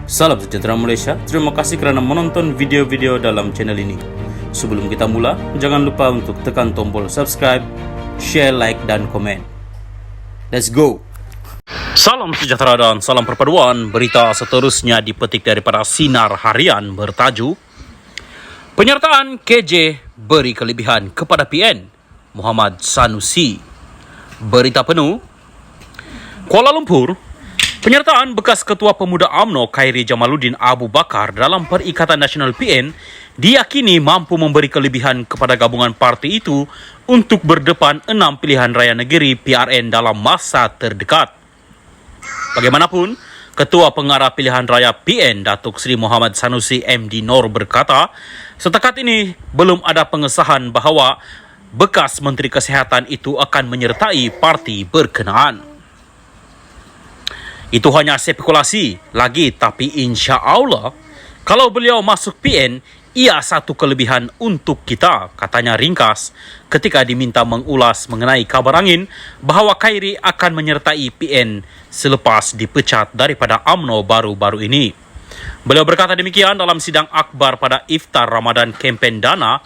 Salam sejahtera Malaysia, terima kasih kerana menonton video-video dalam channel ini. Sebelum kita mula, jangan lupa untuk tekan tombol subscribe, share, like dan komen. Let's go! Salam sejahtera dan salam perpaduan. Berita seterusnya dipetik daripada Sinar Harian bertajuk Penyertaan KJ beri kelebihan kepada PN Muhammad Sanusi. Berita penuh, Kuala Lumpur. Penyertaan bekas Ketua Pemuda UMNO Khairi Jamaluddin Abu Bakar dalam Perikatan Nasional PN diyakini mampu memberi kelebihan kepada gabungan parti itu untuk berdepan 6 pilihan raya negeri PRN dalam masa terdekat. Bagaimanapun, Ketua Pengarah Pilihan Raya PN Datuk Seri Muhammad Sanusi MD Nor berkata, setakat ini belum ada pengesahan bahawa bekas Menteri Kesihatan itu akan menyertai parti berkenaan. Itu hanya spekulasi lagi, tapi insya Allah kalau beliau masuk PN, ia satu kelebihan untuk kita, katanya ringkas ketika diminta mengulas mengenai kabar angin bahawa Khairi akan menyertai PN selepas dipecat daripada UMNO baru-baru ini. Beliau berkata demikian dalam sidang akbar pada Iftar Ramadan kempen dana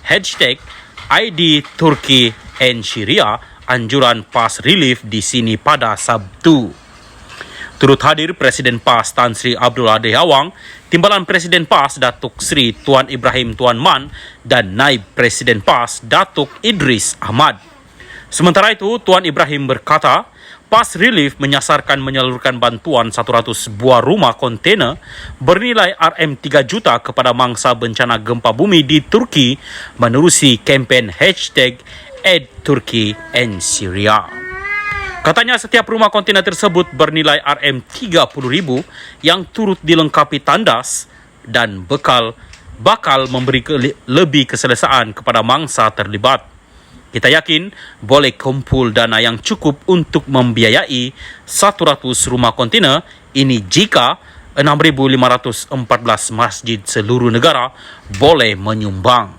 #ID Turki and Syria anjuran PAS relief di sini pada Sabtu. Turut hadir Presiden PAS Tan Sri Abdul Ade Awang, Timbalan Presiden PAS Datuk Sri Tuan Ibrahim Tuan Man dan Naib Presiden PAS Datuk Idris Ahmad. Sementara itu, Tuan Ibrahim berkata, PAS Relief menyasarkan menyalurkan bantuan 100 buah rumah kontena bernilai RM3 juta kepada mangsa bencana gempa bumi di Turki menerusi kempen #Aid Turkey and Syria. Katanya setiap rumah kontena tersebut bernilai RM30,000 yang turut dilengkapi tandas dan bakal memberi lebih keselesaan kepada mangsa terlibat. Kita yakin boleh kumpul dana yang cukup untuk membiayai 100 rumah kontena ini jika 6,514 masjid seluruh negara boleh menyumbang.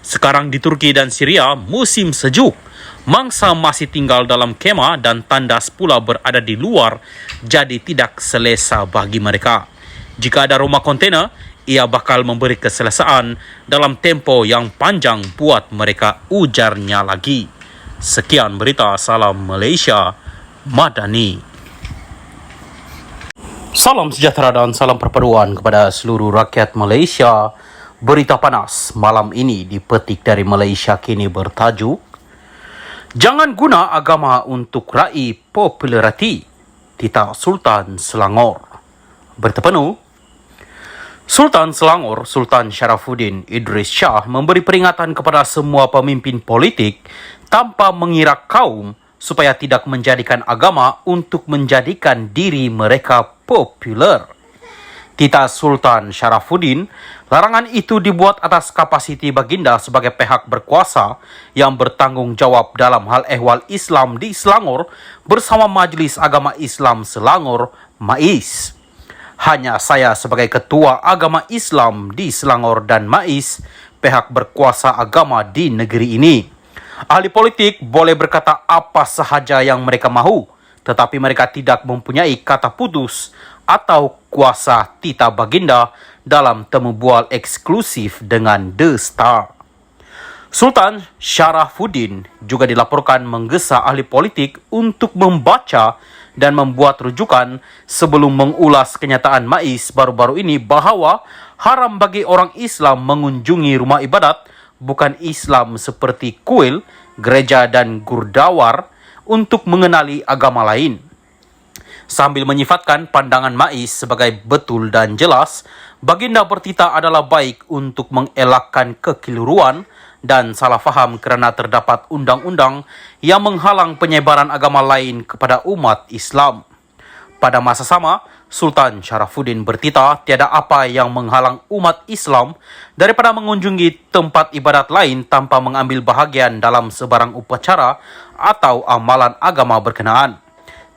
Sekarang di Turki dan Syria musim sejuk. Mangsa masih tinggal dalam kemah dan tandas pula berada di luar, jadi tidak selesa bagi mereka. Jika ada rumah kontena, ia bakal memberi keselesaan dalam tempo yang panjang buat mereka, ujarnya lagi. Sekian berita, salam Malaysia Madani. Salam sejahtera dan salam perpaduan kepada seluruh rakyat Malaysia. Berita panas malam ini dipetik dari Malaysia Kini bertajuk Jangan guna agama untuk raih populariti, titah Sultan Selangor. Berita penuh, Sultan Selangor, Sultan Sharafuddin Idris Shah memberi peringatan kepada semua pemimpin politik tanpa mengira kaum supaya tidak menjadikan agama untuk menjadikan diri mereka popular. Titah Sultan Sharafuddin, larangan itu dibuat atas kapasiti baginda sebagai pihak berkuasa yang bertanggung jawab dalam hal ehwal Islam di Selangor bersama Majlis Agama Islam Selangor, MAIS. Hanya saya sebagai Ketua Agama Islam di Selangor dan MAIS, pihak berkuasa agama di negeri ini. Ahli politik boleh berkata apa sahaja yang mereka mahu, tetapi mereka tidak mempunyai kata putus atau kuasa titah baginda dalam temu bual eksklusif dengan The Star. Sultan Sharafuddin juga dilaporkan menggesa ahli politik untuk membaca dan membuat rujukan sebelum mengulas kenyataan MAIS baru-baru ini bahawa haram bagi orang Islam mengunjungi rumah ibadat bukan Islam seperti kuil, gereja dan gurdawar untuk mengenali agama lain. Sambil menyifatkan pandangan MAIS sebagai betul dan jelas, baginda bertitah adalah baik untuk mengelakkan kekeliruan dan salah faham kerana terdapat undang-undang yang menghalang penyebaran agama lain kepada umat Islam. Pada masa sama, Sultan Sharafuddin bertitah tiada apa yang menghalang umat Islam daripada mengunjungi tempat ibadat lain tanpa mengambil bahagian dalam sebarang upacara atau amalan agama berkenaan.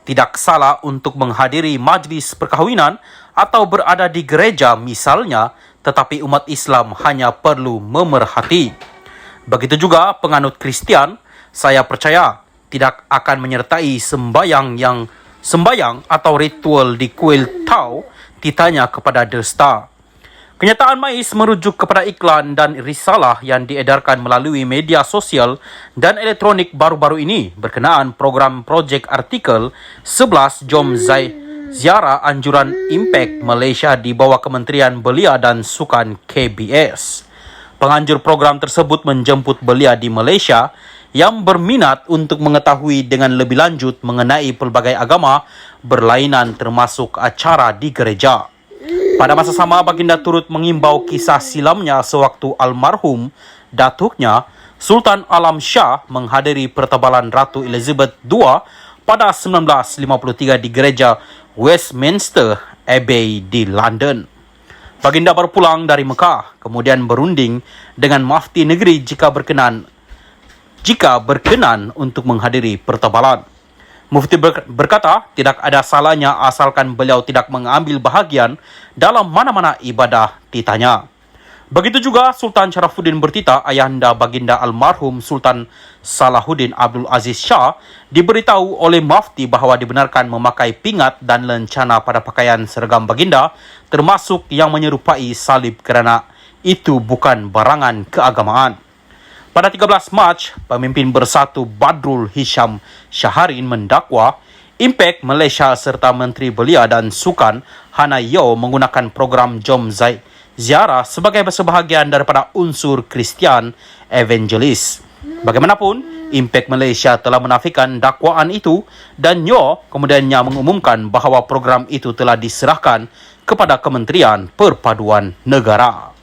Tidak salah untuk menghadiri majlis perkahwinan atau berada di gereja misalnya, tetapi umat Islam hanya perlu memerhati. Begitu juga penganut Kristian, saya percaya tidak akan menyertai sembayang atau ritual di kuil Tau titanya kepada The Star. Kenyataan Mais merujuk kepada iklan dan risalah yang diedarkan melalui media sosial dan elektronik baru-baru ini berkenaan program projek artikel 11 Jom Ziarah Anjuran Impact Malaysia di bawah Kementerian Belia dan Sukan KBS. Penganjur program tersebut menjemput belia di Malaysia yang berminat untuk mengetahui dengan lebih lanjut mengenai pelbagai agama berlainan termasuk acara di gereja. Pada masa sama, baginda turut mengimbau kisah silamnya sewaktu almarhum datuknya Sultan Alam Shah menghadiri pertebalan Ratu Elizabeth II pada 1953 di gereja Westminster Abbey di London. Baginda baru pulang dari Mekah, kemudian berunding dengan Mufti Negeri jika berkenan untuk menghadiri pertebalan. Mufti berkata tidak ada salahnya asalkan beliau tidak mengambil bahagian dalam mana-mana ibadah titanya. Begitu juga Sultan Sharafuddin Bertita, ayahanda baginda almarhum Sultan Salahuddin Abdul Aziz Shah, diberitahu oleh Mufti bahawa dibenarkan memakai pingat dan lencana pada pakaian seragam baginda, termasuk yang menyerupai salib kerana itu bukan barangan keagamaan. Pada 13 Mac, pemimpin bersatu Badrul Hisham Shaharin mendakwa Impact Malaysia serta Menteri Belia dan Sukan Hana Yeoh menggunakan program Jom Ziarah sebagai sebahagian daripada unsur Kristian evangelis. Bagaimanapun, Impact Malaysia telah menafikan dakwaan itu dan Yeoh kemudiannya mengumumkan bahawa program itu telah diserahkan kepada Kementerian Perpaduan Negara.